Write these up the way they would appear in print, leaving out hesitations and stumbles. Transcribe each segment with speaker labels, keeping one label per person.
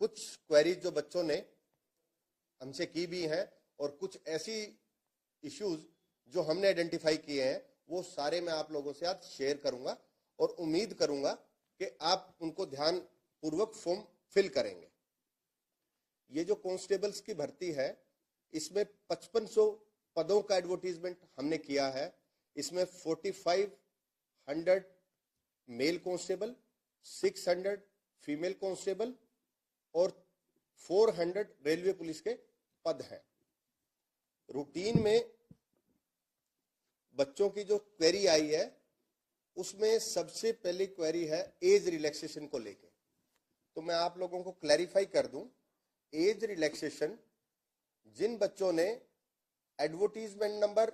Speaker 1: कुछ क्वेरीज जो बच्चों ने हमसे की भी हैं और कुछ ऐसी इश्यूज जो हमने आइडेंटिफाई किए हैं वो सारे मैं आप लोगों से आज शेयर करूंगा और उम्मीद करूंगा कि आप उनको ध्यान पूर्वक फॉर्म फिल करेंगे। ये जो कांस्टेबल्स की भर्ती है इसमें 5500 पदों का एडवर्टीजमेंट हमने किया है। इसमें 4500 मेल कांस्टेबल, 600 फीमेल कांस्टेबल और 400 रेलवे पुलिस के पद हैं। रूटीन में बच्चों की जो क्वेरी आई है उसमें सबसे पहली क्वेरी है एज रिलैक्सेशन को लेके। तो मैं आप लोगों को क्लैरिफाई कर दूं, एज रिलैक्सेशन जिन बच्चों ने एडवर्टीजमेंट नंबर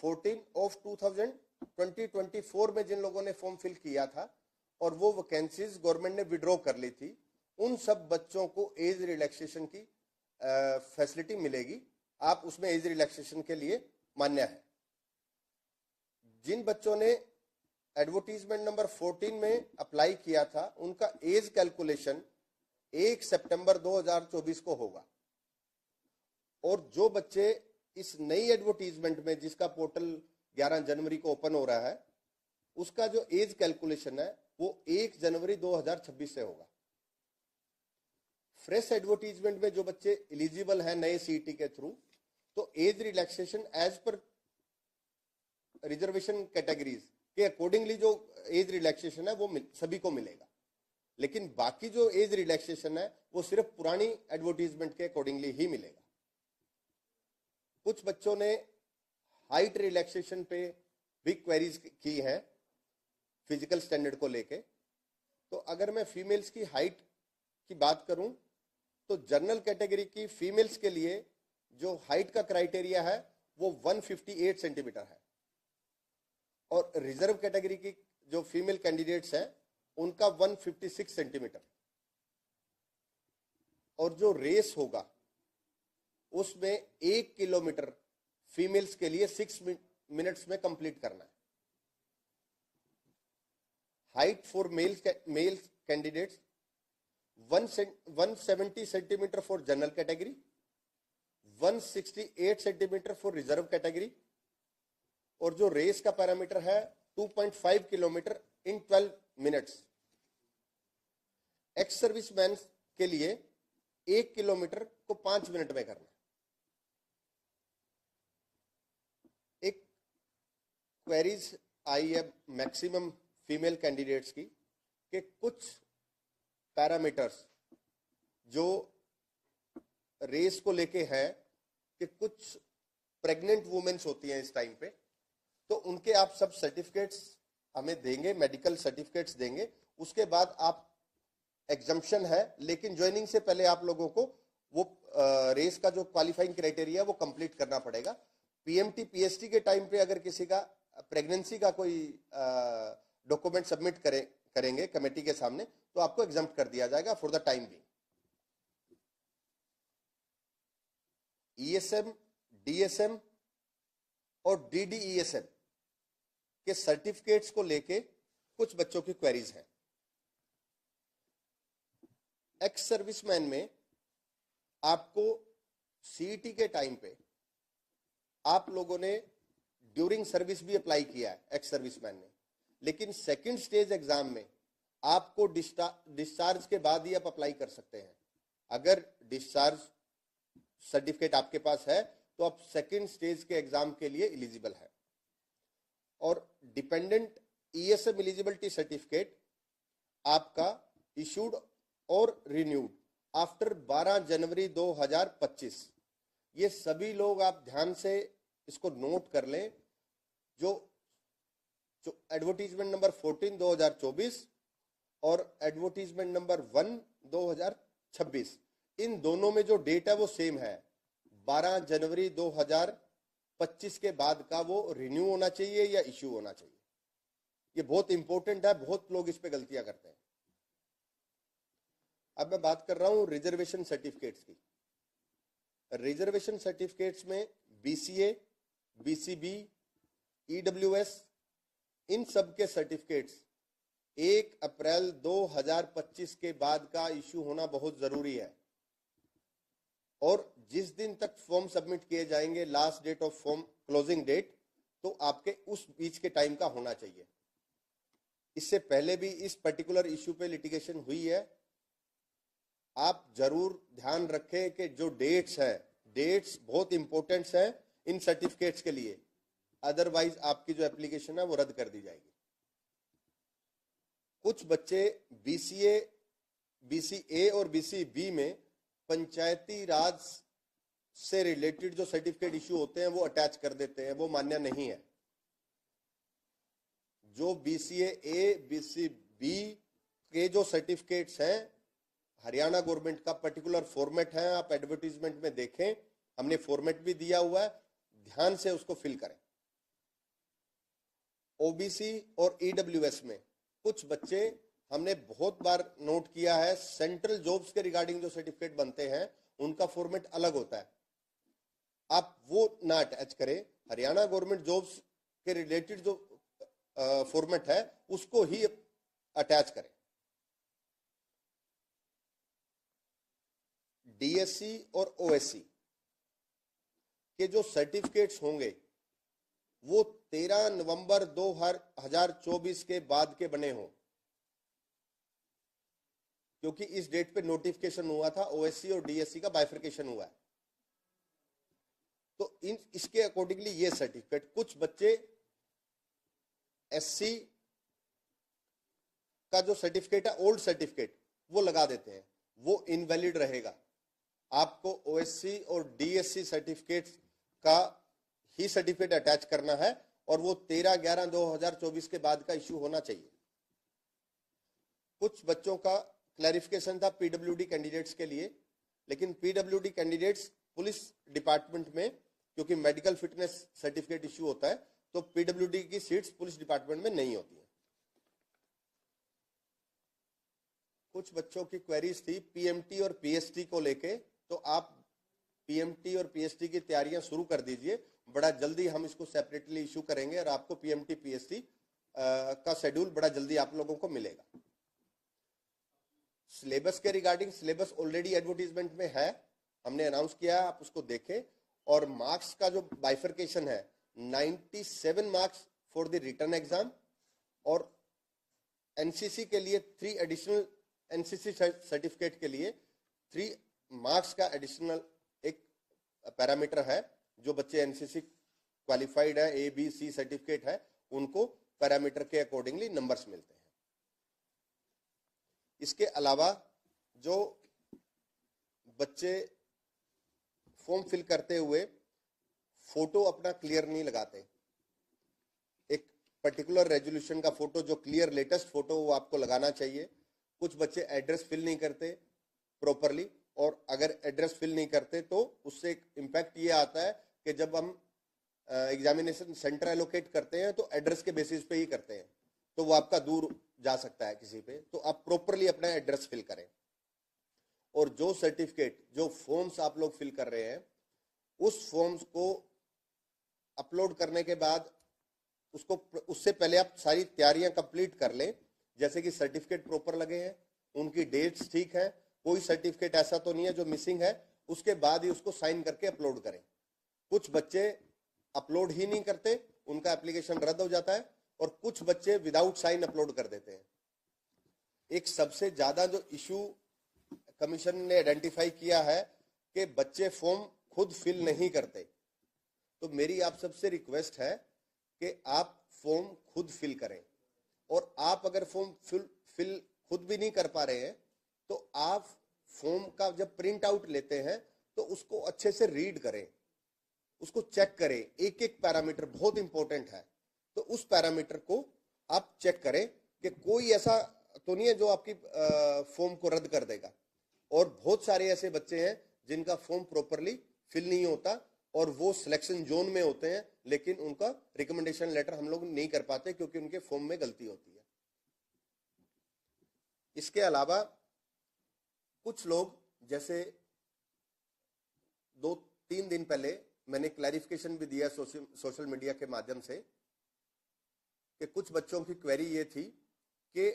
Speaker 1: 14 ऑफ 2024 में जिन लोगों ने फॉर्म फिल किया था और वो वैकेंसीज गवर्नमेंट ने विड्रॉ कर ली थी, उन सब बच्चों को एज रिलैक्सेशन की फैसिलिटी मिलेगी। आप उसमें एज रिलैक्सेशन के लिए मान्य है। जिन बच्चों ने एडवर्टीजमेंट नंबर 14 में अप्लाई किया था उनका एज कैलकुलेशन 1 सितंबर 2024 को होगा और जो बच्चे इस नई एडवर्टीजमेंट में जिसका पोर्टल 11 जनवरी को ओपन हो रहा है उसका जो एज कैलकुलेशन है वो 1 जनवरी 2026 से होगा। फ्रेश एडवर्टीजमेंट में जो बच्चे एलिजिबल हैं नए सीईटी के थ्रू, तो age relaxation as per reservation categories के अकॉर्डिंगली जो एज रिलैक्सेशन है वो सभी को मिलेगा। लेकिन बाकी जो एज रिलैक्सेशन है वो सिर्फ पुरानी एडवर्टीजमेंट के अकॉर्डिंगली ही मिलेगा। कुछ बच्चों ने हाइट रिलैक्सेशन पे भी क्वेरीज की हैं फिजिकल स्टैंडर्ड को लेके। तो अगर मैं फीमेल्स की हाइट की बात करूं तो जनरल कैटेगरी की फीमेल्स के लिए जो हाइट का क्राइटेरिया है वो 158 सेंटीमीटर है और रिजर्व कैटेगरी की जो फीमेल कैंडिडेट्स हैं उनका 156 सेंटीमीटर। और जो रेस होगा उसमें 1 किलोमीटर फीमेल्स के लिए 6 मिनट्स में कंप्लीट करना है। Height for male candidates 170 centimetre for general category, 168 centimetre for reserve category और जो रेस का पैरामीटर है 2.5 किलोमीटर इन 12 मिनट्स। एक्स सर्विसमैन के लिए 1 किलोमीटर को 5 मिनट में करना। एक क्वेरीज आई है मैक्सिमम फीमेल कैंडिडेट्स की कि कुछ पैरामीटर्स जो रेस को लेके है कि कुछ प्रेग्नेंट वुमेन्स होती हैं इस टाइम पे, तो उनके आप सब सर्टिफिकेट्स हमें देंगे, मेडिकल सर्टिफिकेट्स देंगे। उसके बाद आप एग्जम्पशन है, लेकिन ज्वाइनिंग से पहले आप लोगों को वो रेस का जो क्वालिफाइंग क्राइटेरिया वो कंप्लीट करना पड़ेगा। पीएमटी पीएसटी के टाइम पे अगर किसी का प्रेगनेंसी का कोई डॉक्यूमेंट सबमिट करेंगे कमेटी के सामने तो आपको एग्जम्प्ट कर दिया जाएगा फॉर द टाइम भी। ईएसएम, डीएसएम और डीडीईएसएम के सर्टिफिकेट्स को लेके कुछ बच्चों की क्वेरीज हैं। एक्स सर्विसमैन में आपको सीईटी के टाइम पे आप लोगों ने ड्यूरिंग सर्विस भी अप्लाई किया है एक्स सर्विसमैन ने, लेकिन सेकंड स्टेज एग्जाम में आपको डिस्चार्ज के बाद ही आप अप्लाई कर सकते हैं। अगर डिस्चार्ज सर्टिफिकेट आपके पास है तो आप सेकंड स्टेज के एग्जाम के लिए एलिजिबल है। और डिपेंडेंट ईएसएम एलिजिबिलिटी सर्टिफिकेट आपका इशूड और रिन्यूड आफ्टर 12 जनवरी 2025। ये सभी लोग आप ध्यान से इसको नोट कर लें। जो एडवर्टीजमेंट नंबर 14 2024 और एडवर्टीजमेंट नंबर 1 2026, इन दोनों में जो डेट है वो सेम है। 12 जनवरी 2025 के बाद का वो रिन्यू होना चाहिए या इश्यू होना चाहिए। ये बहुत इंपॉर्टेंट है, बहुत लोग इस पे गलतियां करते हैं। अब मैं बात कर रहा हूं रिजर्वेशन सर्टिफिकेट्स की। रिजर्वेशन सर्टिफिकेट्स में बीसीए, बीसीबी, ईडब्ल्यूएस, इन सब के सर्टिफिकेट्स 1 अप्रैल 2025 के बाद का इश्यू होना बहुत जरूरी है। और जिस दिन तक फॉर्म सबमिट किए जाएंगे, last date of form closing date, तो आपके उस बीच के टाइम का होना चाहिए। इससे पहले भी इस पर्टिकुलर इश्यू पे लिटिगेशन हुई है। आप जरूर ध्यान रखें कि जो डेट्स हैं, डेट्स बहुत इंपॉर्टेंट हैं इन सर्टिफिकेट्स के लिए, अदरवाइज आपकी जो एप्लीकेशन है वो रद्द कर दी जाएगी। कुछ बच्चे बीसीए और बीसीबी में पंचायती राज से रिलेटेड जो सर्टिफिकेट इश्यू होते हैं वो अटैच कर देते हैं, वो मान्य नहीं है। जो बीसीए बीसीबी के जो सर्टिफिकेट्स हैं, हरियाणा गवर्नमेंट का पर्टिकुलर फॉर्मेट है, आप एडवर्टीजमेंट में देखें, हमने फॉर्मेट भी दिया हुआ है, ध्यान से उसको फिल करें। ओबीसी और ईडब्ल्यूएस में कुछ बच्चे, हमने बहुत बार नोट किया है, सेंट्रल जॉब्स के रिगार्डिंग जो सर्टिफिकेट बनते हैं उनका फॉर्मेट अलग होता है, आप वो ना अटैच करें। हरियाणा गवर्नमेंट जॉब्स के रिलेटेड जो फॉर्मेट है उसको ही अटैच करें। डीएससी और ओएससी के जो सर्टिफिकेट्स होंगे वो 13 नवंबर 2024 के बाद के बने हों, क्योंकि इस डेट पे नोटिफिकेशन हुआ था, ओएससी और डीएससी का बाइफर्केशन हुआ है। तो इसके अकॉर्डिंगली ये सर्टिफिकेट, कुछ बच्चे एससी का जो सर्टिफिकेट है, ओल्ड सर्टिफिकेट, वो लगा देते हैं, वो इनवैलिड रहेगा। आपको ओएससी और डीएससी सर्टिफिकेट का ही सर्टिफिकेट अटैच करना है और वो 13/11/2024 के बाद का इश्यू होना चाहिए। कुछ बच्चों का क्लैरिफिकेशन था पीडब्ल्यूडी कैंडिडेट्स के लिए, लेकिन पीडब्ल्यूडी कैंडिडेट्स पुलिस डिपार्टमेंट में, क्योंकि मेडिकल फिटनेस सर्टिफिकेट इश्यू होता है, तो पीडब्ल्यूडी की सीट्स पुलिस डिपार्टमेंट में नहीं होती है। कुछ बच्चों की क्वेरीज थी पीएमटी और पीएसटी को लेके, तो आप पीएमटी और पीएसटी की तैयारियां शुरू कर दीजिए, बड़ा जल्दी हम इसको सेपरेटली इशू करेंगे और आपको पीएमटी पीएसटी का शेड्यूल बड़ा जल्दी आप लोगों को मिलेगा। सिलेबस के रिगार्डिंग, सिलेबस ऑलरेडी एडवर्टीजमेंट में है, हमने अनाउंस किया है, आप उसको देखें। और मार्क्स का जो बाइफर्केशन है, 97 marks for the written exam और एनसीसी के लिए 3 एडिशनल एनसीसी सर्टिफिकेट के लिए 3 मार्क्स का एडिशनल एक पैरामीटर है। जो बच्चे एनसीसी क्वालिफाइड है, ए बी सी सर्टिफिकेट है, उनको पैरामीटर के अकॉर्डिंगली नंबर्स मिलते हैं। इसके अलावा जो बच्चे फॉर्म फिल करते हुए फोटो अपना क्लियर नहीं लगाते, एक पर्टिकुलर रेजोल्यूशन का फोटो जो क्लियर लेटेस्ट फोटो वो आपको लगाना चाहिए। कुछ बच्चे एड्रेस फिल नहीं करते प्रॉपरली, और अगर एड्रेस फिल नहीं करते तो उससे एक इम्पैक्ट ये आता है कि जब हम एग्जामिनेशन सेंटर एलोकेट करते हैं तो एड्रेस के बेसिस पे ही करते हैं, तो वो आपका दूर जा सकता है किसी पे। तो आप प्रॉपरली अपना एड्रेस फिल करें। और जो सर्टिफिकेट, जो फॉर्म्स आप लोग फिल कर रहे हैं, उस फॉर्म्स को अपलोड करने के बाद उसको, उससे पहले आप सारी तैयारियां कंप्लीट कर लें, जैसे कि सर्टिफिकेट प्रॉपर लगे हैं, उनकी डेट्स ठीक है, कोई सर्टिफिकेट ऐसा तो नहीं है जो मिसिंग है, उसके बाद ही उसको साइन करके अपलोड करें। कुछ बच्चे अपलोड ही नहीं करते, उनका एप्लीकेशन रद्द हो जाता है, और कुछ बच्चे विदाउट साइन अपलोड कर देते हैं। एक सबसे ज्यादा जो इशू कमीशन ने आइडेंटिफाई किया है कि बच्चे फॉर्म खुद फिल नहीं करते। तो मेरी आप सबसे रिक्वेस्ट है कि आप फॉर्म खुद फिल करें, और आप अगर फॉर्म फिल खुद भी नहीं कर पा रहे हैं तो आप फॉर्म का जब प्रिंट आउट लेते हैं तो उसको अच्छे से रीड करें, उसको चेक करें, एक एक पैरामीटर बहुत इंपॉर्टेंट है, तो उस पैरामीटर को आप चेक करें कि कोई ऐसा तो नहीं है जो आपकी फॉर्म को रद्द कर देगा। और बहुत सारे ऐसे बच्चे हैं जिनका फॉर्म प्रॉपरली फिल नहीं होता और वो सिलेक्शन जोन में होते हैं, लेकिन उनका रिकमेंडेशन लेटर हम लोग नहीं कर पाते क्योंकि उनके फॉर्म में गलती होती है। इसके अलावा कुछ लोग, जैसे 2-3 दिन पहले मैंने क्लैरिफिकेशन भी दिया सोशल मीडिया के माध्यम से कि कुछ बच्चों की क्वेरी ये थी कि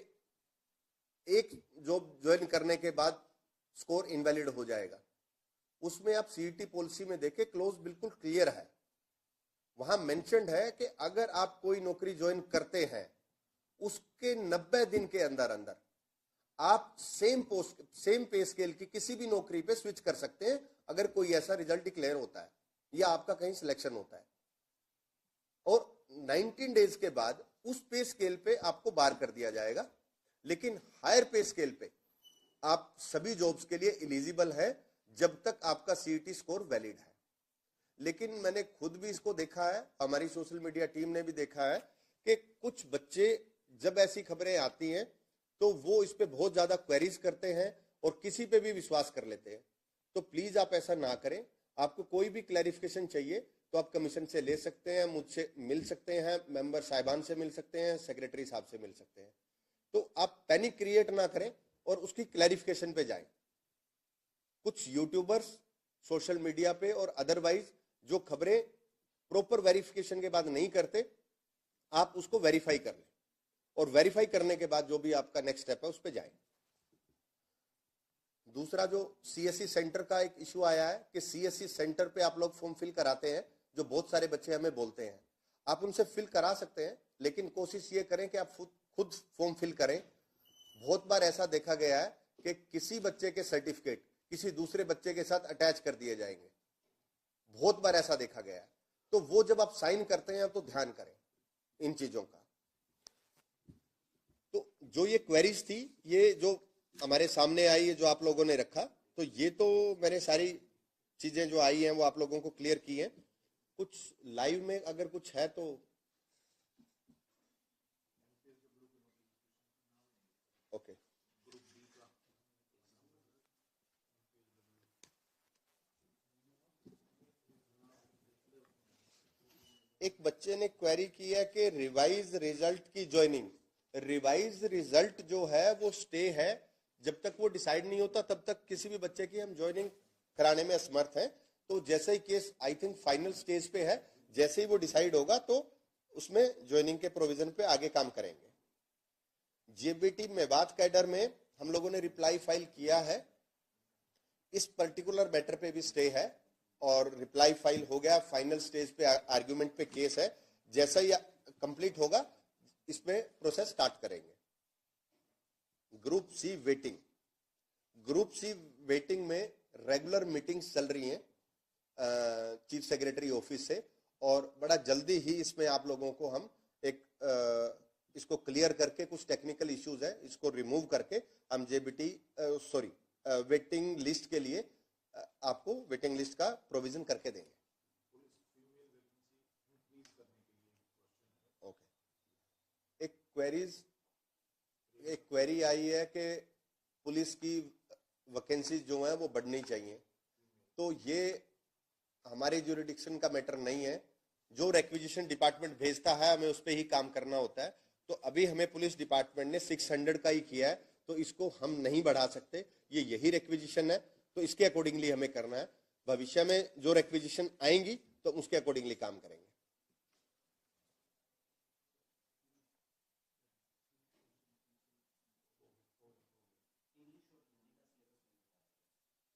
Speaker 1: एक जॉब ज्वाइन करने के बाद स्कोर इनवैलिड हो जाएगा। उसमें आप सीईटी पॉलिसी में देखें, क्लोज बिल्कुल क्लियर है, वहां मेंशन्ड है कि अगर आप कोई नौकरी ज्वाइन करते हैं उसके 90 दिन के अंदर अंदर आप सेम पे स्केल की किसी भी नौकरी पे स्विच कर सकते हैं अगर कोई ऐसा रिजल्ट डिक्लेयर होता है या आपका कहीं सिलेक्शन होता है, और 19 डेज के बाद उस पे स्केल पे आपको बार कर दिया जाएगा। लेकिन हायर पे स्केल पे आप सभी जॉब्स के लिए एलिजिबल है जब तक आपका सीईटी स्कोर वैलिड है। लेकिन मैंने खुद भी इसको देखा है, हमारी सोशल मीडिया टीम ने भी देखा है कि कुछ बच्चे जब ऐसी खबरें आती हैं तो वो इस पे बहुत ज्यादा क्वेरीज करते हैं और किसी पे भी विश्वास कर लेते हैं। तो प्लीज आप ऐसा ना करें। आपको कोई भी क्लैरिफिकेशन चाहिए तो आप कमीशन से ले सकते हैं, मुझसे मिल सकते हैं, मेंबर साहिबान से मिल सकते हैं, सेक्रेटरी साहब से मिल सकते हैं। तो आप पैनिक क्रिएट ना करें और उसकी क्लैरिफिकेशन पे जाएं। कुछ यूट्यूबर्स सोशल मीडिया पे और अदरवाइज जो खबरें प्रॉपर वेरिफिकेशन के बाद नहीं करते, आप उसको वेरीफाई कर लें और वेरीफाई करने के बाद जो भी आपका नेक्स्ट स्टेप है उस पर जाएं। दूसरा जो सीएससी सेंटर का एक इशू आया है कि सीएससी सेंटर पे आप लोग फॉर्म फिल कराते हैं, जो बहुत सारे बच्चे हमें बोलते हैं, आप उनसे फिल करा सकते हैं, लेकिन कोशिश ये करें कि आप खुद फॉर्म फिल करें। बहुत बार ऐसा देखा गया है कि किसी बच्चे के सर्टिफिकेट किसी दूसरे बच्चे के साथ अटैच कर दिए जाएंगे, बहुत बार ऐसा देखा गया है। तो वो जब आप साइन करते हैं तो ध्यान करें इन चीजों का। तो जो ये क्वेरीज थी, ये जो हमारे सामने आई है, जो आप लोगों ने रखा, तो ये तो मैंने सारी चीजें जो आई हैं वो आप लोगों को क्लियर की हैं। कुछ लाइव में अगर कुछ है तो ओके। एक बच्चे ने क्वेरी की है कि रिवाइज रिजल्ट की ज्वाइनिंग, रिवाइज रिजल्ट जो है वो स्टे है, जब तक वो डिसाइड नहीं होता तब तक किसी भी बच्चे की हम ज्वाइनिंग कराने में असमर्थ हैं। तो जैसे ही case I think final stage पे है, जैसे ही वो डिसाइड होगा तो उसमें ज्वाइनिंग के प्रोविजन पे आगे काम करेंगे। जेबीटी मेवात कैडर में हम लोगों ने रिप्लाई फाइल किया है, इस पर्टिकुलर मैटर पे भी स्टे है और रिप्लाई फाइल हो गया, फाइनल स्टेज पे आर्ग्यूमेंट पे केस है। जैसा ही कंप्लीट होगा इसमें प्रोसेस स्टार्ट करेंगे। Group C waiting, group C waiting में रेगुलर मीटिंग्स चल रही हैं चीफ सेक्रेटरी ऑफिस से, और बड़ा जल्दी ही इसमें आप लोगों को हम एक इसको क्लियर करके, कुछ टेक्निकल इश्यूज है इसको रिमूव करके हम जेबीटी वेटिंग लिस्ट के लिए आपको वेटिंग लिस्ट का प्रोविजन करके देंगे। ओके। एक क्वेरी आई है कि पुलिस की वैकेंसीज जो है वो बढ़नी चाहिए, तो ये हमारे ज्यूरिडिक्शन का मैटर नहीं है। जो रिक्विजिशन डिपार्टमेंट भेजता है हमें उस पर ही काम करना होता है। तो अभी हमें पुलिस डिपार्टमेंट ने 600 का ही किया है, तो इसको हम नहीं बढ़ा सकते, ये यही रिक्विजिशन है, तो इसके अकॉर्डिंगली हमें करना है। भविष्य में जो रिक्विजिशन आएंगी तो उसके अकॉर्डिंगली काम करेंगे।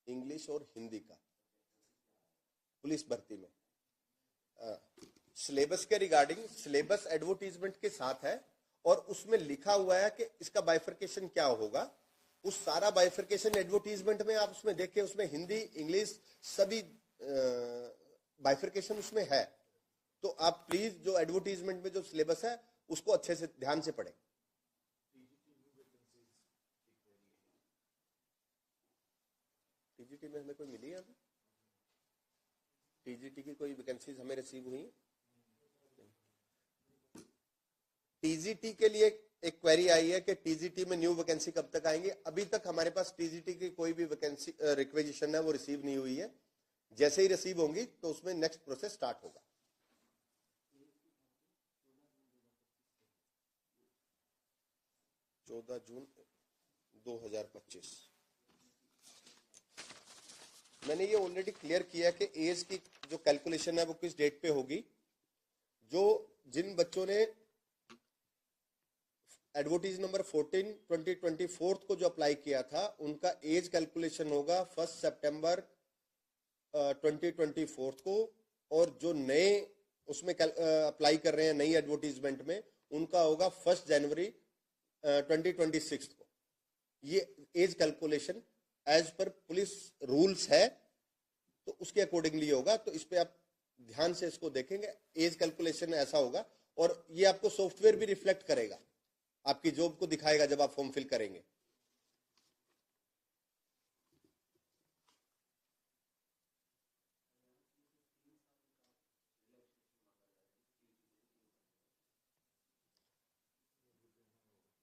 Speaker 1: इंग्लिश और हिंदी का पुलिस भर्ती में सिलेबस के रिगार्डिंग, सिलेबस एडवर्टीजमेंट के साथ है और उसमें लिखा हुआ है कि इसका बाइफर्केशन क्या होगा। उस सारा बाइफर्केशन एडवर्टीजमेंट में आप उसमें देखें, उसमें हिंदी इंग्लिश सभी बाइफर्केशन उसमें है। तो आप प्लीज जो एडवर्टीजमेंट में जो सिलेबस है उसको अच्छे से ध्यान से पढ़ें। टीजीटी में हमें कोई मिली है अभी? टीजीटी की कोई वैकेंसीज हमें रिसीव हुई? टीजीटी के लिए एक क्वेरी आई है कि टीजीटी में न्यू वैकेंसी कब तक आएंगे। अभी तक हमारे पास टीजीटी की कोई भी वैकेंसी रिक्वेजिशन है वो रिसीव नहीं हुई है। जैसे ही रिसीव होंगी तो उसमें नेक्स्ट प्रोसेस स्टार्ट होगा। जून 2025 मैंने ये ऑलरेडी क्लियर किया कि एज की जो कैलकुलेशन है वो किस डेट पे होगी। जो जिन बच्चों ने एडवर्टीज नंबर 14 2024 को जो अप्लाई किया था उनका एज कैलकुलेशन होगा 1 सितंबर 2024 को, और जो नए उसमें अप्लाई कर रहे हैं नई एडवर्टीजमेंट में उनका होगा 1 जनवरी 2026 को। ये age calculation as per police rules है तो उसके अकॉर्डिंगली होगा। तो इस पे आप ध्यान से इसको देखेंगे, एज कैलकुलेशन ऐसा होगा और ये आपको सॉफ्टवेयर भी रिफ्लेक्ट करेगा, आपकी जॉब को दिखाएगा जब आप फॉर्म फिल करेंगे।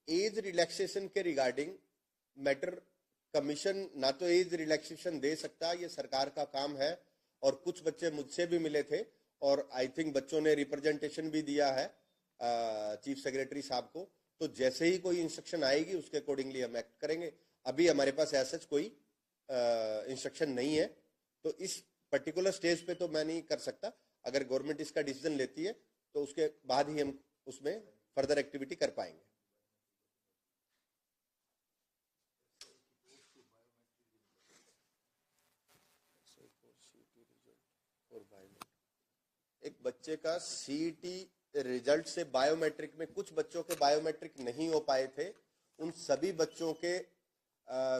Speaker 1: एज रिलैक्सेशन के रिगार्डिंग मैटर कमीशन ना तो एज रिलैक्सेशन दे सकता, ये सरकार का काम है। और कुछ बच्चे मुझसे भी मिले थे और आई थिंक बच्चों ने रिप्रेजेंटेशन भी दिया है चीफ सेक्रेटरी साहब को। तो जैसे ही कोई इंस्ट्रक्शन आएगी उसके अकॉर्डिंगली हम एक्ट करेंगे। अभी हमारे पास ऐसा कोई इंस्ट्रक्शन नहीं है, तो इस पर्टिकुलर स्टेज पे तो मैं नहीं कर सकता। अगर गवर्नमेंट इसका डिसीजन लेती है तो उसके बाद ही हम उसमें फर्दर एक्टिविटी कर पाएंगे। एक बच्चे का सीईटी रिजल्ट से बायोमेट्रिक में कुछ बच्चों के बायोमेट्रिक नहीं हो पाए थे, उन सभी बच्चों के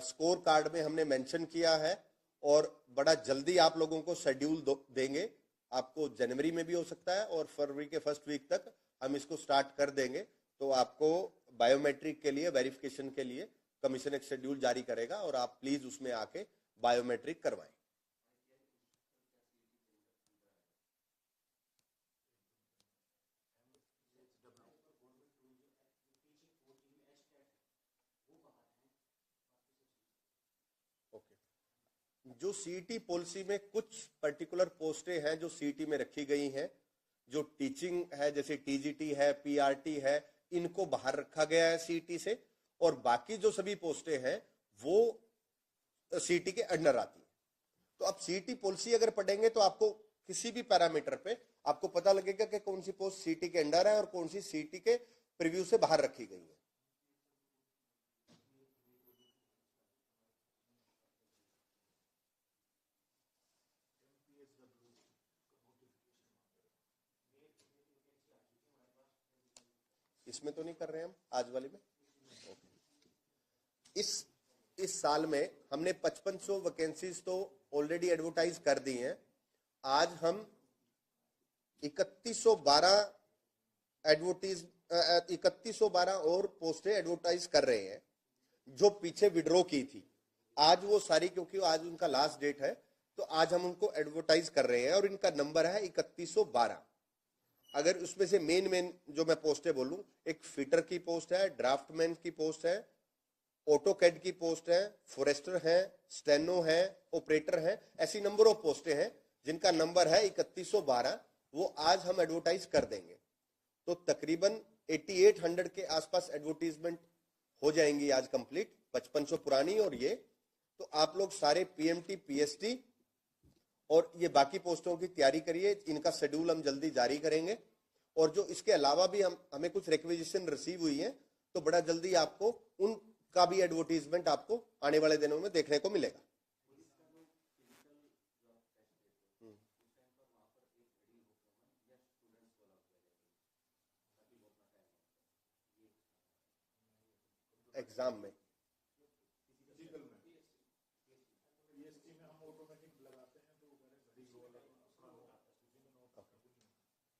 Speaker 1: स्कोर कार्ड में हमने मेंशन किया है और बड़ा जल्दी आप लोगों को शेड्यूल देंगे। आपको जनवरी में भी हो सकता है और फरवरी के फर्स्ट वीक तक हम इसको स्टार्ट कर देंगे। तो आपको बायोमेट्रिक के लिए वेरिफिकेशन के लिए कमीशन एक शेड्यूल जारी करेगा और आप प्लीज उसमें आके बायोमेट्रिक करवाएं। जो सीईटी पॉलिसी में कुछ पर्टिकुलर पोस्टें हैं जो सीईटी में रखी गई हैं, जो टीचिंग है जैसे टीजीटी है, पीआरटी है, इनको बाहर रखा गया है सीईटी से, और बाकी जो सभी पोस्टें हैं वो सीईटी के अंडर आती है। तो आप सीईटी पॉलिसी अगर पढ़ेंगे तो आपको किसी भी पैरामीटर पे आपको पता लगेगा कि कौन सी पोस्ट सीईटी के अंडर है और कौन सी सीईटी के प्रीव्यू से बाहर रखी गई है। इसमें तो नहीं कर रहे हैं हम आज वाले में। इस साल में हमने 5500 वैकेंसीज तो ऑलरेडी एडवर्टाइज कर दी हैं। आज हम 3112 और पोस्टें एडवर्टाइज कर रहे हैं जो पीछे विड्रॉ की थी। आज वो सारी, क्योंकि आज उनका लास्ट डेट है, तो आज हम उनको एडवर्टाइज कर रहे हैं और इनका नंबर है 3112। अगर उसमें से मेन जो मैं पोस्टें बोलूं, एक फिटर की पोस्ट है, ड्राफ्टमैन की पोस्ट है, ऑटोकैड की पोस्ट है, फॉरेस्टर है, स्टेनो है, ऑपरेटर है, ऐसी नंबर ऑफ पोस्टें हैं जिनका नंबर है 3112। वो आज हम एडवर्टाइज कर देंगे। तो तकरीबन 8800 के आसपास एडवर्टीजमेंट हो जाएंगी आज कंप्लीट, 5500 पुरानी और ये। तो आप लोग सारे पीएमटी, पीएसटी और ये बाकी पोस्टों की तैयारी करिए। इनका शेड्यूल हम जल्दी जारी करेंगे। और जो इसके अलावा भी हमें कुछ रिक्वेजिशन रिसीव हुई है, तो बड़ा जल्दी आपको उनका भी एडवर्टीजमेंट आपको आने वाले दिनों में देखने को मिलेगा। एग्जाम में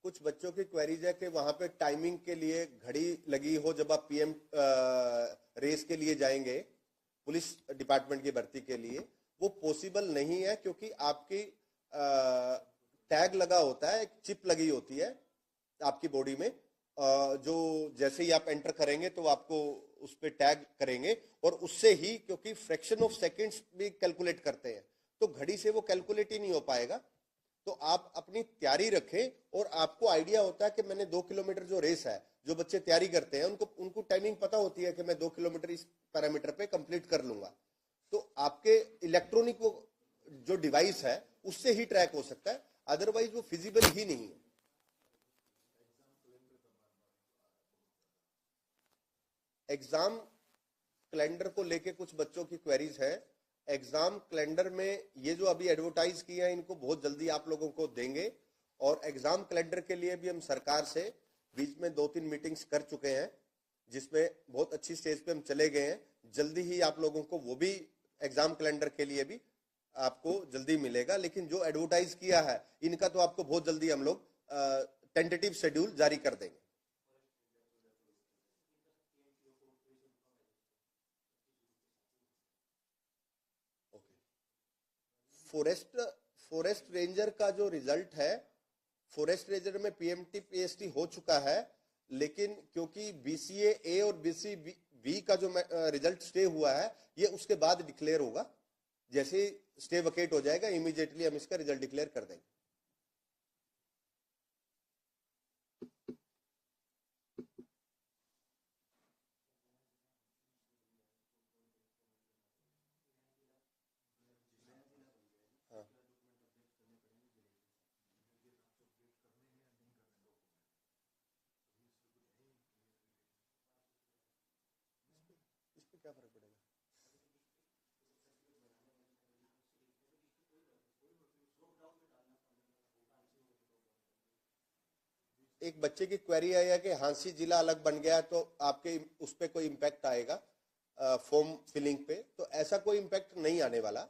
Speaker 1: कुछ बच्चों की क्वेरीज है कि वहां पे टाइमिंग के लिए घड़ी लगी हो जब आप पीएम रेस के लिए जाएंगे पुलिस डिपार्टमेंट की भर्ती के लिए। वो पॉसिबल नहीं है क्योंकि आपकी टैग लगा होता है, एक चिप लगी होती है आपकी बॉडी में, जो जैसे ही आप एंटर करेंगे तो आपको उस पर टैग करेंगे और उससे ही, क्योंकि फ्रैक्शन ऑफ सेकंड्स भी कैलकुलेट करते हैं, तो घड़ी से वो कैलकुलेट ही नहीं हो पाएगा। तो आप अपनी तैयारी रखें और आपको आइडिया होता है कि मैंने 2 किलोमीटर जो रेस है, जो बच्चे तैयारी करते हैं उनको टाइमिंग पता होती है कि मैं 2 किलोमीटर इस पैरामीटर पे कंप्लीट कर लूंगा। तो आपके इलेक्ट्रॉनिक वो जो डिवाइस है उससे ही ट्रैक हो सकता है, अदरवाइज वो फिजिबल ही नहीं है। एग्जाम कैलेंडर को लेके कुछ बच्चों की क्वेरीज है। एग्जाम कैलेंडर में ये जो अभी एडवर्टाइज किया है इनको बहुत जल्दी आप लोगों को देंगे, और एग्जाम कैलेंडर के लिए भी हम सरकार से बीच में 2-3 मीटिंग्स कर चुके हैं, जिसमें बहुत अच्छी स्टेज पे हम चले गए हैं। जल्दी ही आप लोगों को वो भी एग्जाम कैलेंडर के लिए भी आपको जल्दी मिलेगा। लेकिन जो एडवर्टाइज किया है इनका तो आपको बहुत जल्दी हम लोग टेंटेटिव शेड्यूल जारी कर देंगे। फॉरेस्ट रेंजर का जो रिजल्ट है, फॉरेस्ट रेंजर में पीएमटी पीएसटी हो चुका है, लेकिन क्योंकि बीसीए ए और बीसीबी का जो रिजल्ट स्टे हुआ है ये उसके बाद डिक्लेयर होगा। जैसे स्टे वकेट हो जाएगा इमीडिएटली हम इसका रिजल्ट डिक्लेयर कर देंगे। क्या फर्क पड़ेगा? एक बच्चे की क्वेरी आई है कि हांसी जिला अलग बन गया तो आपके उस पर कोई इम्पैक्ट आएगा फॉर्म फिलिंग पे? तो ऐसा कोई इम्पैक्ट नहीं आने वाला।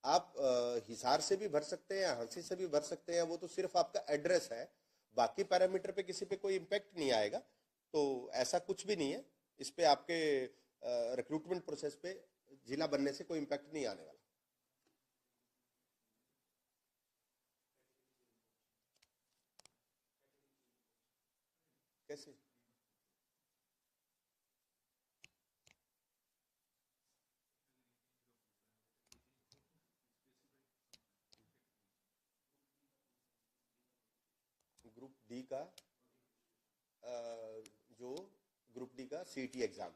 Speaker 1: आप हिसार से भी भर सकते हैं, हांसी से भी भर सकते हैं, वो तो सिर्फ आपका एड्रेस है, बाकी पैरामीटर पे किसी पे कोई इम्पैक्ट नहीं आएगा। तो ऐसा कुछ भी नहीं है इस पे, आपके रिक्रूटमेंट प्रोसेस पे जिला बनने से कोई इम्पैक्ट नहीं आने वाला। कैसे? ग्रुप डी का जो ग्रुप डी का सीटी एग्जाम,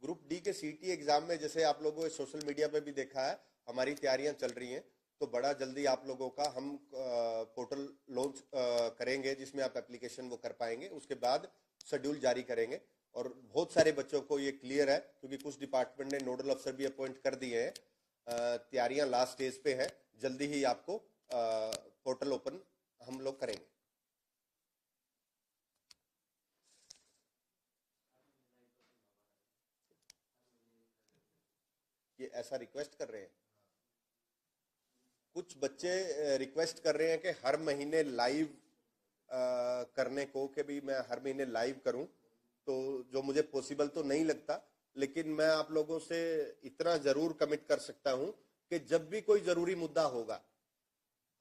Speaker 1: ग्रुप डी के सीटी एग्जाम में जैसे आप लोगों ने सोशल मीडिया पे भी देखा है, हमारी तैयारियां चल रही हैं। तो बड़ा जल्दी आप लोगों का हम पोर्टल लॉन्च करेंगे जिसमें आप एप्लीकेशन वो कर पाएंगे। उसके बाद शेड्यूल जारी करेंगे, और बहुत सारे बच्चों को ये क्लियर है क्योंकि कुछ डिपार्टमेंट ने नोडल अफसर भी अपॉइंट कर दिए हैं। तैयारियां लास्ट स्टेज पे है, जल्दी ही आपको पोर्टल ओपन हम लोग करेंगे। ये ऐसा रिक्वेस्ट कर रहे हैं, कुछ बच्चे रिक्वेस्ट कर रहे हैं कि हर महीने लाइव करने को, कि भी मैं हर महीने लाइव करूं, तो जो मुझे पॉसिबल तो नहीं लगता, लेकिन मैं आप लोगों से इतना जरूर कमिट कर सकता हूं कि जब भी कोई जरूरी मुद्दा होगा,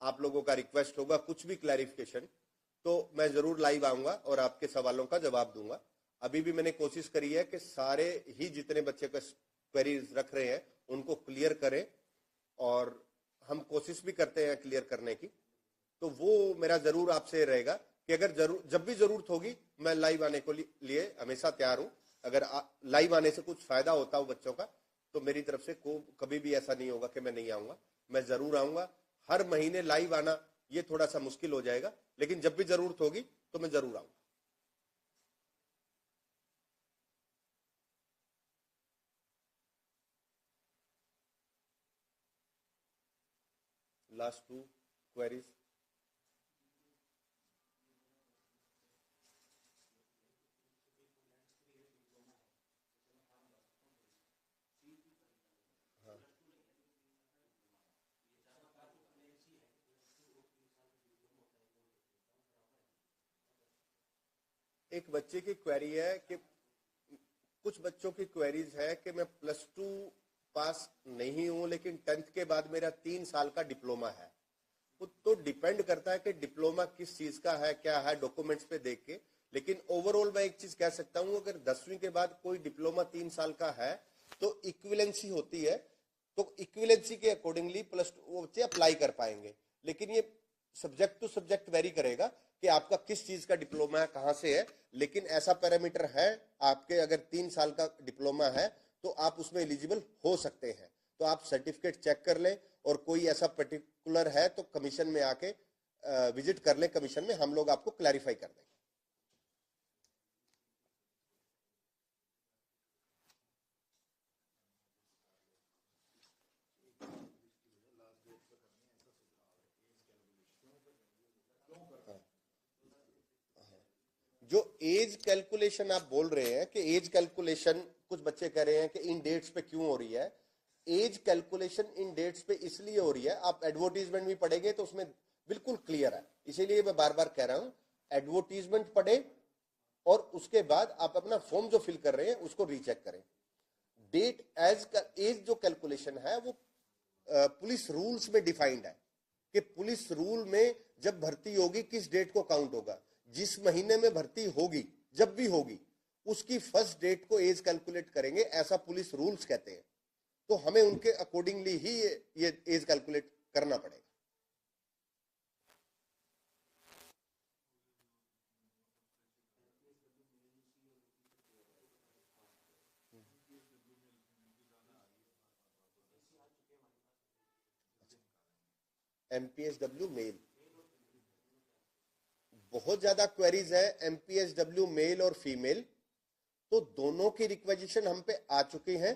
Speaker 1: आप लोगों का रिक्वेस्ट होगा, कुछ भी क्लैरिफिकेशन, तो मैं जरूर लाइव आऊंगा और आपके सवालों का जवाब दूंगा। अभी भी मैंने कोशिश करी है कि सारे ही जितने बच्चे का क्वेरीज रख रहे हैं उनको क्लियर करें, और हम कोशिश भी करते हैं क्लियर करने की। तो वो मेरा जरूर आपसे रहेगा कि अगर जब भी जरूरत होगी मैं लाइव आने को लिए हमेशा तैयार हूं। अगर लाइव आने से कुछ फायदा होता हो बच्चों का, तो मेरी तरफ से कभी भी ऐसा नहीं होगा कि मैं नहीं आऊंगा, मैं जरूर आऊंगा। हर महीने लाइव आना ये थोड़ा सा मुश्किल हो जाएगा, लेकिन जब भी जरूरत होगी तो मैं जरूर आऊंगा। Last 2 queries. एक बच्चे की क्वेरी है कि कुछ बच्चों की क्वेरीज है कि मैं +2 पास नहीं हूं, लेकिन 10th के बाद मेरा 3 साल का डिप्लोमा है। तो डिपेंड करता है कि डिप्लोमा किस चीज का है, क्या है, डॉक्यूमेंट्स पे देख के। लेकिन ओवरऑल मैं एक चीज कह सकता हूं, अगर 10वीं के बाद कोई डिप्लोमा 3 साल का है तो इक्विवेलेंसी होती है, तो इक्विवेलेंसी के अकॉर्डिंगली +2 वो बच्चे अप्लाई कर पाएंगे। लेकिन ये सब्जेक्ट टू सब्जेक्ट वेरी करेगा कि आपका किस चीज का डिप्लोमा है, कहां से है। लेकिन ऐसा पैरामीटर है आपके, अगर 3 साल का डिप्लोमा है तो आप उसमें एलिजिबल हो सकते हैं। तो आप सर्टिफिकेट चेक कर लें, और कोई ऐसा पर्टिकुलर है तो कमीशन में आके विजिट कर लें, कमीशन में हम लोग आपको क्लैरिफाई कर देंगे। जो एज कैलकुलेशन आप बोल रहे हैं कि एज कैलकुलेशन, कुछ बच्चे कह रहे हैं कि इन डेट्स पे क्यों हो रही है। एज कैलकुलेशन इन डेट्स पे इसलिए हो रही है, आप एडवर्टीजमेंट भी पढ़ेंगे तो उसमें बिल्कुल क्लियर है। इसीलिए मैं बार बार कह रहा हूं, एडवर्टीजमेंट पढ़े और उसके बाद आप अपना फॉर्म जो फिल कर रहे हैं उसको रीचेक करें। डेट एज जो कैलकुलेशन है वो पुलिस रूल्स में डिफाइंड है कि पुलिस रूल में जब भर्ती होगी किस डेट को काउंट होगा। जिस महीने में भर्ती होगी, जब भी होगी, उसकी फर्स्ट डेट को एज कैलकुलेट करेंगे, ऐसा पुलिस रूल्स कहते हैं। तो हमें उनके अकॉर्डिंगली ही ये एज कैलकुलेट करना पड़ेगा। एमपीएसडब्ल्यू मेल, बहुत ज्यादा क्वेरीज है एमपीएसडब्ल्यू मेल और फीमेल, तो दोनों की रिक्वेजिशन हम पे आ चुकी हैं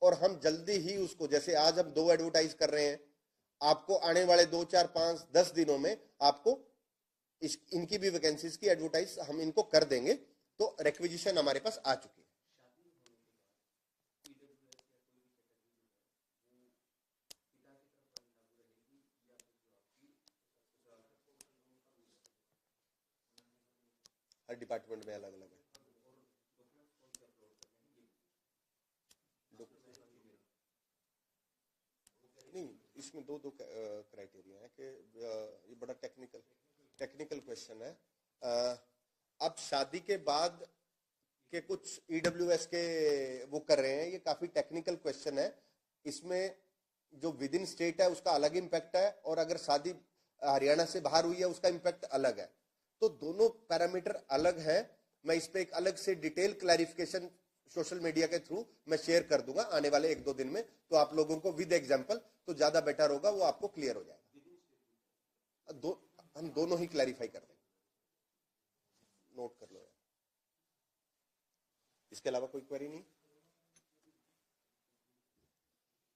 Speaker 1: और हम जल्दी ही उसको, जैसे आज हम 2 एडवर्टाइज कर रहे हैं, आपको आने वाले 2, 4, 5, 10 दिनों में आपको इनकी भी वैकेंसीज की एडवर्टाइज हम इनको कर देंगे। तो रिक्वेजिशन हमारे पास आ चुकी है। हर डिपार्टमेंट में अलग अलग है। नहीं, इसमें दो क्राइटेरिया है कि ये बड़ा टेक्निकल क्वेश्चन है। अब शादी के बाद के कुछ ईडब्ल्यूएस के वो कर रहे हैं, ये काफी टेक्निकल क्वेश्चन है। इसमें जो विद इन स्टेट है उसका अलग इम्पैक्ट है और अगर शादी हरियाणा से बाहर हुई है उसका इम्पैक्ट अलग है। तो दोनों पैरामीटर अलग है। मैं इस पे एक अलग से डिटेल क्लैरिफिकेशन सोशल मीडिया के थ्रू मैं शेयर कर दूंगा आने वाले 1-2 दिन में, तो आप लोगों को विद एग्जांपल तो ज्यादा बेटर होगा, वो आपको क्लियर हो जाएगा। हम दोनों ही क्लैरिफाई कर देंगे, नोट कर लो यार। इसके अलावा कोई क्वेरी नहीं।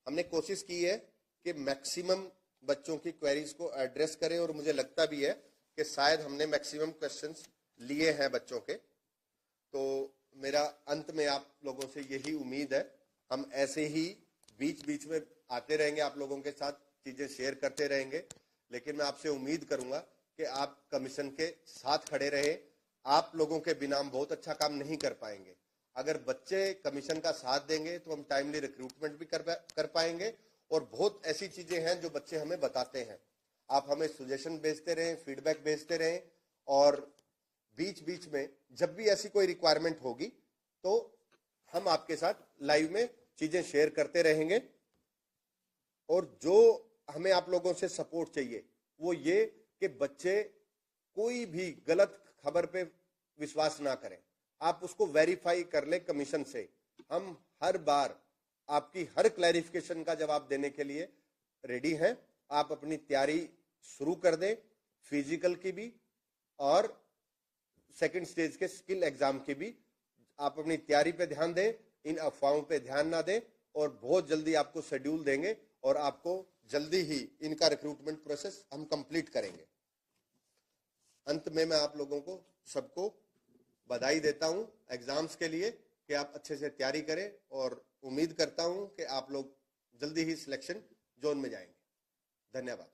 Speaker 1: हमने कोशिश की है कि मैक्सिमम बच्चों की क्वेरीज को एड्रेस करें और मुझे लगता भी है कि शायद हमने मैक्सिमम क्वेश्चंस लिए हैं बच्चों के। तो मेरा अंत में आप लोगों से यही उम्मीद है, हम ऐसे ही बीच बीच में आते रहेंगे, आप लोगों के साथ चीजें शेयर करते रहेंगे। लेकिन मैं आपसे उम्मीद करूंगा कि आप कमीशन के साथ खड़े रहे। आप लोगों के बिना हम बहुत अच्छा काम नहीं कर पाएंगे। अगर बच्चे कमीशन का साथ देंगे तो हम टाइमली रिक्रूटमेंट भी कर पाएंगे और बहुत ऐसी चीजें हैं जो बच्चे हमें बताते हैं। आप हमें सजेशन भेजते रहें, फीडबैक भेजते रहें और बीच बीच में जब भी ऐसी कोई रिक्वायरमेंट होगी तो हम आपके साथ लाइव में चीजें शेयर करते रहेंगे। और जो हमें आप लोगों से सपोर्ट चाहिए वो ये कि बच्चे कोई भी गलत खबर पे विश्वास ना करें, आप उसको वेरीफाई कर ले कमीशन से। हम हर बार आपकी हर क्लैरिफिकेशन का जवाब देने के लिए रेडी हैं। आप अपनी तैयारी शुरू कर दें, फिजिकल की भी और सेकंड स्टेज के स्किल एग्जाम की भी। आप अपनी तैयारी पे ध्यान दें, इन अफवाहों पे ध्यान ना दें और बहुत जल्दी आपको शेड्यूल देंगे और आपको जल्दी ही इनका रिक्रूटमेंट प्रोसेस हम कंप्लीट करेंगे। अंत में मैं आप लोगों को सबको बधाई देता हूं एग्जाम्स के लिए कि आप अच्छे से तैयारी करें और उम्मीद करता हूं कि आप लोग जल्दी ही सिलेक्शन जोन में जाएंगे। धन्यवाद।